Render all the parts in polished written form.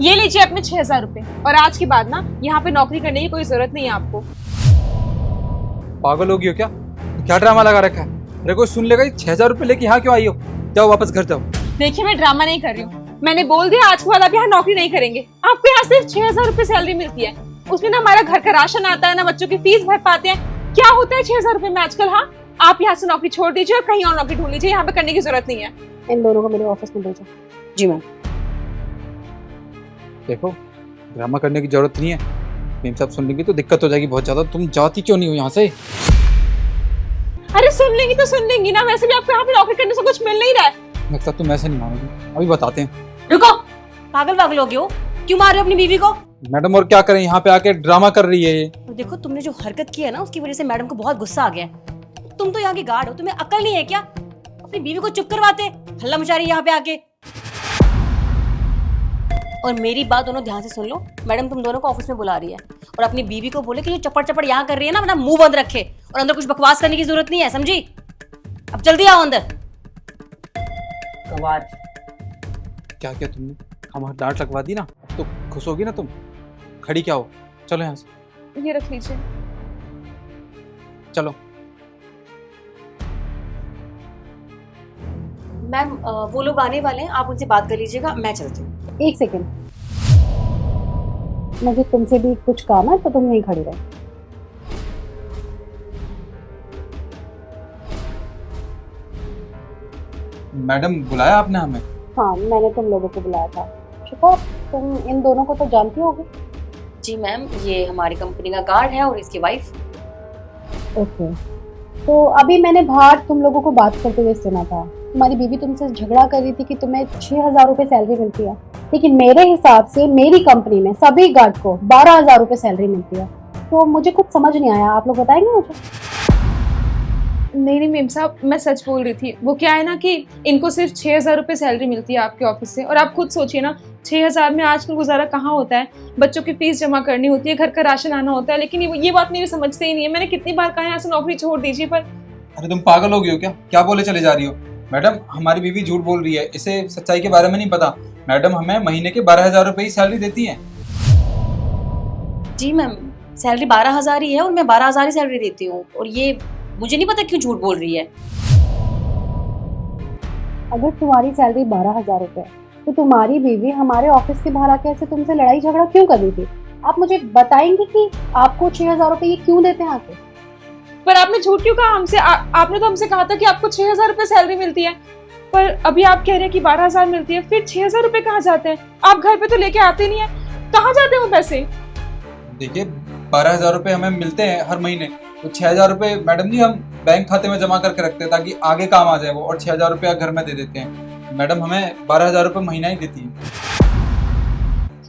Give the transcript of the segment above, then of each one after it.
ये लीजिए अपने 6,000 रुपए, और आज के बाद ना यहाँ पे नौकरी करने की कोई जरूरत नहीं है आपको। पागल हो गई हो क्या? क्या ड्रामा लगा रखा है? अरे कोई सुन लेगा, 6,000 रुपए लेके यहाँ क्यों आई हो? जाओ वापस घर जाओ। देखिए मैं ड्रामा नहीं कर रही हूँ, मैंने बोल दिया आज के बाद आप यहाँ नौकरी नहीं करेंगे। आपको यहाँ सिर्फ 6,000 रुपए सैलरी मिलती है, उसमें ना हमारा घर का राशन आता है, ना बच्चों की फीस भर पाते हैं। क्या होता है 6,000 रुपए में आजकल? हाँ, आप यहाँ से नौकरी छोड़ दीजिए और कहीं और नौकरी ढूंढ लीजिए, यहाँ पे करने की जरूरत नहीं है। इन दोनों को मेरे ऑफिस में भेजो। जी मैम। देखो, ड्रामा करने की जरूरत नहीं है। मेम साहब सुन लेंगे तो दिक्कत हो जाएगी बहुत ज्यादा। तुम जाती क्यों नहीं हो यहाँ से? अरे सुन लेंगी तो सुन लेंगी ना, वैसे भी आपको यहाँ पे नौकरी करने से कुछ मिल नहीं रहा है। लगता तुम ऐसे नहीं मानोगी, अभी बताते हैं। रुको, पागल हो गए हो? क्यों मार रहे हो अपनी बीवी को? मैडम और क्या करें, यहाँ पे आके ड्रामा कर रही है ये। तो देखो, तुमने जो हरकत की है ना, उसकी वजह से मैडम को बहुत गुस्सा आ गया है। तुम तो यहाँ के गार्ड हो, तुम्हें अक्ल नहीं है क्या? अपनी बीवी को चुप करवाते, हल्ला मचा रही है यहाँ पे आके। और मेरी बात दोनों ध्यान से सुन लो, मैडम तुम दोनों को ऑफिस में बुला रही है और अपनी बीवी को बोले कि जो चपड़ चपड़ यहाँ कर रही है ना, अपना मुंह बंद रखे और अंदर कुछ बकवास करने की जरूरत नहीं है, समझी? अब जल्दी आओ अंदर। गवार। क्या किया तुमने? हमारी डांट लगवा दी ना, अब तो खुश होगी ना तुम? खड़ी क्या हो? चलो यहाँ से। ये रख लीजिए। चलो। मैम वो लोग आने वाले हैं, आप उनसे बात कर लीजिएगा, मैं चलती हूँ। एक सेकेंड, मुझे तुमसे भी कुछ काम है, तो तुम यहीं खड़ी रहो। मैडम बुलाया आपने हमें? हाँ, मैंने तुम लोगों को बुलाया था। शिखा, तुम इन दोनों को तो जानती होगी। जी मैम, ये हमारी कंपनी का गार्ड है और इसकी वाइफ। ओके, तो अभी मैंने बाहर तुम लोगों को बात करते हुए सुना था। तुम्हारी बीवी तुमसे झगड़ा कर रही थी कि तुम्हें 6,000 रुपए सैलरी मिलती है, लेकिन मेरे हिसाब से मेरी कंपनी में सभी गार्ड को 12,000 रुपए सैलरी मिलती है। तो मुझे कुछ समझ नहीं आया, आप लोग बताएंगे मुझे? नहीं मेम साहब, मैं सच बोल रही थी। वो क्या है ना कि इनको सिर्फ 6,000 रुपए सैलरी मिलती है आपके ऑफिस से, और आप खुद सोचिए ना, 6,000 में आजकल गुजारा कहाँ होता है? बच्चों की फीस जमा करनी होती है, घर का राशन आना होता है, लेकिन ये बात मेरे समझते ही नहीं है। मैंने कितनी बार कहा यहाँ से नौकरी छोड़ दीजिए, पर अरे तुम पागल हो गई हो क्या? क्या बोले चले जा रही हो? मैडम हमारी बीवी झूठ बोल रही है, इसे सच्चाई के बारे में नहीं पता। मैडम हमें महीने के 12,000 रुपए ही सैलरी देती है। जी मैम, सैलरी 12,000 ही है और मैं 12,000 ही सैलरी देती हूँ, और ये मुझे नहीं पता क्यों झूठ बोल रही है। अगर तुम्हारी सैलरी 12,000 रुपए है, तो तुम्हारी बीवी हमारे ऑफिस के बाहर आके ऐसे तुमसे लड़ाई झगड़ा क्यों कर रही थी? आप मुझे बताएंगे कि आपको 6,000 रुपए ये क्यों देते हैं आके? पर आपने झूठ क्यों कहा हमसे? आपने तो हमसे कहा था कि आपको 6,000 रुपए सैलरी मिलती है, पर अभी आप कह रहे हैं कि 12,000 मिलती है। फिर 6,000 रुपए कहाँ जाते हैं? आप घर पे तो लेके आते नहीं है, कहाँ जाते हैं वो पैसे? देखिए, 12,000 रुपए हमें मिलते हैं हर महीने, तो 6,000 रुपए मैडम जी हम बैंक खाते में जमा करके रखते हैं ताकि आगे काम आ जाए वो, और 6,000 रुपया घर में दे देते हैं। मैडम हमें 12,000 रुपए महीना ही देती है।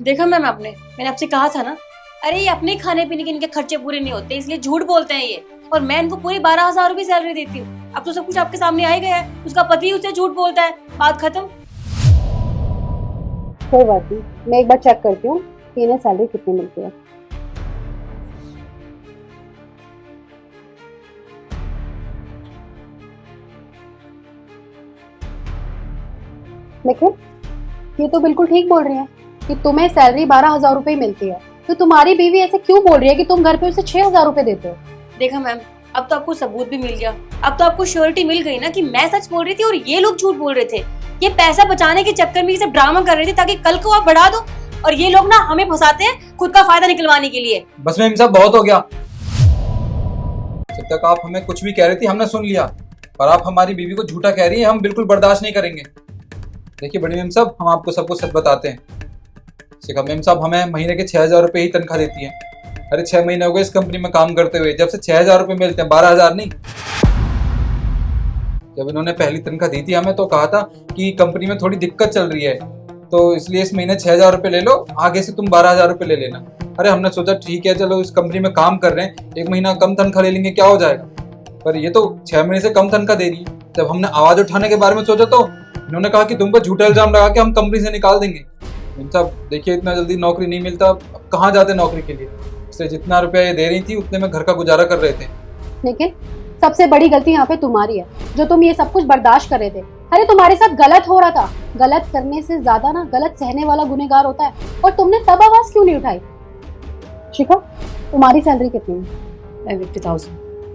देखा मैम, मैंने आपसे कहा था ना, अरे ये अपने खाने पीने के इनके खर्चे पूरे नहीं होते, इसलिए झूठ बोलते हैं ये, और मैं इनको पूरी 12,000 रुपए सैलरी देती हूँ। अब तो सब कुछ आपके सामने आ ही गया है, उसका पति उससे झूठ बोलता है, बात खत्म। कोई बात नहीं, मैं एक बार चेक करती हूँ कि इन्हें सैलरी कितनी मिलती है। देखिए, ये तो बिल्कुल ठीक बोल रही है कि तुम्हें सैलरी 12,000 रुपए ही मिलती है, तो तुम्हारी बीवी ऐसे क्यों बोल रही है कि तुम घर पे उसे 6,000 रुपए देते हो? देखा मैम, अब तो आपको सबूत भी मिल गया, अब तो आपको श्योरिटी मिल गई ना कि मैं सच बोल रही थी और ये लोग झूठ बोल रहे थे। ये पैसा बचाने के चक्कर में ये सब ड्रामा कर रहे थे ताकि कल को आप बढ़ा दो, और ये लोग ना हमें फंसाते हैं खुद का फायदा निकलवाने के लिए। बस मैम साहब बहुत हो गया। जब तक आप हमें कुछ भी कह रही थी हमने सुन लिया, पर आप हमारी बीवी को झूठा कह रही है, हम बिल्कुल बर्दाश्त नहीं करेंगे। देखिए बड़ी मैम साहब, हम आपको सब कुछ सच बताते हैं। शिखा मैम साहब हमें महीने के 6,000 रुपए ही तनख्वाह देती है। अरे 6 महीने हो गए इस कंपनी में काम करते हुए, जब से 6,000 रुपए मिलते हैं, 12,000 नहीं। जब इन्होंने पहली तनख्वाह दी थी हमें, तो कहा था कि कंपनी में थोड़ी दिक्कत चल रही है, तो इसलिए इस महीने 6,000 रुपए ले लो, आगे से तुम 12,000 रुपए ले लेना। अरे हमने सोचा ठीक है, चलो इस कंपनी में काम कर रहे हैं, 1 महीना कम तनख्वाह ले लेंगे, क्या हो जाएगा। पर ये तो 6 महीने से कम तनख्वाह दे रही है। जब हमने आवाज उठाने के बारे में सोचा तो इन्होंने कहा कि तुमको झूठा इल्जाम लगा के हम कंपनी से निकाल देंगे। साहब देखिए, इतना जल्दी नौकरी नहीं मिलता, अब कहाँ जाते नौकरी के लिए। इसलिए जितना रुपया ये दे रही थी उतने में घर का गुजारा कर रहे थे। लेकिन सबसे बड़ी गलती यहाँ पे तुम्हारी है, जो तुम ये सब कुछ बर्दाश्त कर रहे थे। अरे तुम्हारे साथ गलत हो रहा था, गलत करने से ज्यादा ना गलत सहने वाला गुनहगार होता है, और तुमने तब आवाज क्यों नहीं उठाई? शिखा, तुम्हारी सैलरी कितनी है? 50,000।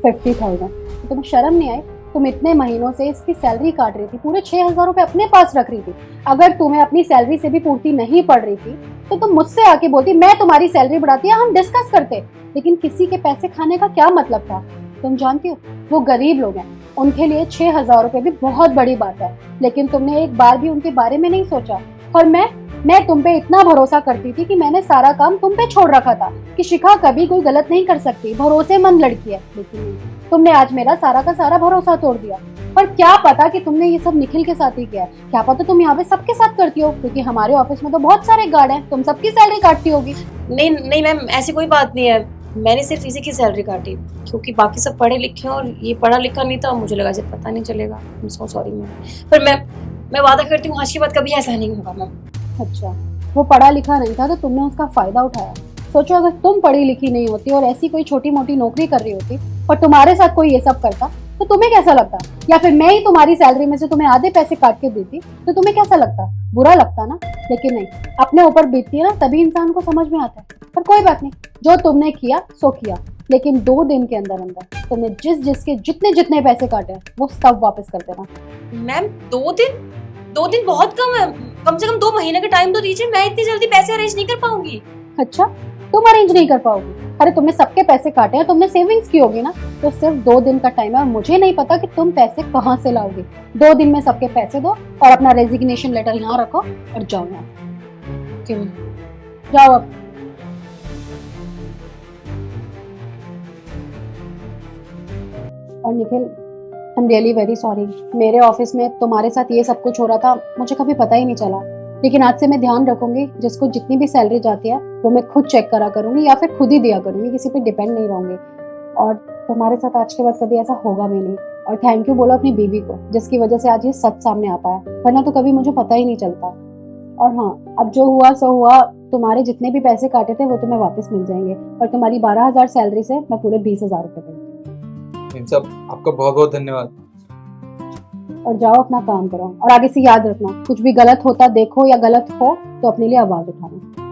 50,000। तो तुम्हें शर्म नहीं आई? तुम इतने महीनों से इसकी सैलरी काट रही थी, पूरे 6,000 रुपए अपने पास रख रही थी। अगर तुम्हें अपनी सैलरी से भी पूर्ति नहीं पड़ रही थी तो तुम मुझसे आके बोलती मैं तुम्हारी सैलरी बढ़ाती है, हम डिस्कस करते। लेकिन किसी के पैसे खाने का क्या मतलब था? तुम जानती हो वो गरीब लोग हैं, उनके लिए 6,000 रुपए भी बहुत बड़ी बात है, लेकिन तुमने एक बार भी उनके बारे में नहीं सोचा। और मैं तुम पे इतना भरोसा करती थी कि मैंने सारा काम तुम पे छोड़ रखा था कि शिखा कभी कोई गलत नहीं कर सकती, भरोसेमंद लड़की है। लेकिन नहीं, तुमने आज मेरा सारा का सारा भरोसा तोड़ दिया। पर क्या पता कि तुमने ये सब निखिल के साथ ही किया है, क्या पता तुम यहाँ पे सबके साथ करती हो, क्योंकि हमारे ऑफिस में तो बहुत सारे गार्ड हैं, तुम सबकी सैलरी काटती होगी। नहीं नहीं मैम, ऐसी कोई बात नहीं है, मैंने सिर्फ इसी की सैलरी काटी क्योंकि बाकी सब पढ़े लिखे हैं और ये पढ़ा लिखा नहीं था, मुझे लगा जब पता नहीं चलेगा। I'm so sorry मैम, पर मैं वादा करती हूँ आज के बाद कभी ऐसा नहीं होगा मैम। अच्छा, वो पढ़ा लिखा नहीं था तो तुमने उसका फायदा उठाया। सोचो अगर तुम पढ़ी लिखी नहीं होती और ऐसी कोई छोटी मोटी नौकरी कर रही होती और तुम्हारे साथ कोई ये सब करता तो तुम्हें कैसा लगता? या फिर मैं ही तुम्हारी सैलरी में से तुम्हें आधे पैसे काट के देती तो तुम्हें कैसा लगता? बुरा लगता ना। लेकिन नहीं, अपने ऊपर बीतती है ना तभी इंसान को समझ में आता है। पर कोई बात नहीं, जो तुमने किया सो किया, लेकिन 2 दिन के अंदर अंदर तुमने जिसके जितने पैसे काटे हैं वो सब वापस कर देना। मैम 2 दिन बहुत कम है, कम से कम 2 महीने का टाइम तो दीजिए, मैं इतनी जल्दी पैसे अरेंज नहीं कर पाऊंगी। अच्छा, तुम अरेंज नहीं कर पाओगी? अरे तुमने सबके पैसे काटे हैं, तुमने सेविंग्स की होगी ना, तो सिर्फ 2 दिन का टाइम है और मुझे नहीं पता कि तुम पैसे कहाँ से लाओगे। 2 दिन में सबके पैसे दो और अपना रेजिग्नेशन लेटर यहाँ रखो और जाओ यहाँ। क्यों? जाओ अब। और Nikhil, I am really very sorry, मेरे ऑफिस में तुम्हारे साथ ये सब कुछ हो रहा था, मुझे कभी पता ही नहीं चला। लेकिन आज से मैं ध्यान रखूंगी, जिसको जितनी भी सैलरी जाती है वो मैं खुद चेक करा करूंगी या फिर खुद ही दिया करूंगी, किसी पे डिपेंड नहीं रहूंगी। और तुम्हारे साथ आज के बाद कभी ऐसा होगा भी नहीं। और थैंक यू बोलो अपनी बीवी को, जिसकी वजह से आज ये सच सामने आ पाया, वरना तो कभी मुझे पता ही नहीं चलता। और हाँ, अब जो हुआ सो हुआ, तुम्हारे जितने भी पैसे काटे थे वो तुम्हें वापस मिल जाएंगे, और तुम्हारी 12,000 सैलरी से मैं पूरे 20,000 रुपए करती हूँ। सब आपका बहुत बहुत धन्यवाद। और जाओ अपना काम करो, और आगे से याद रखना कुछ भी गलत होता देखो या गलत हो तो अपने लिए आवाज उठाना।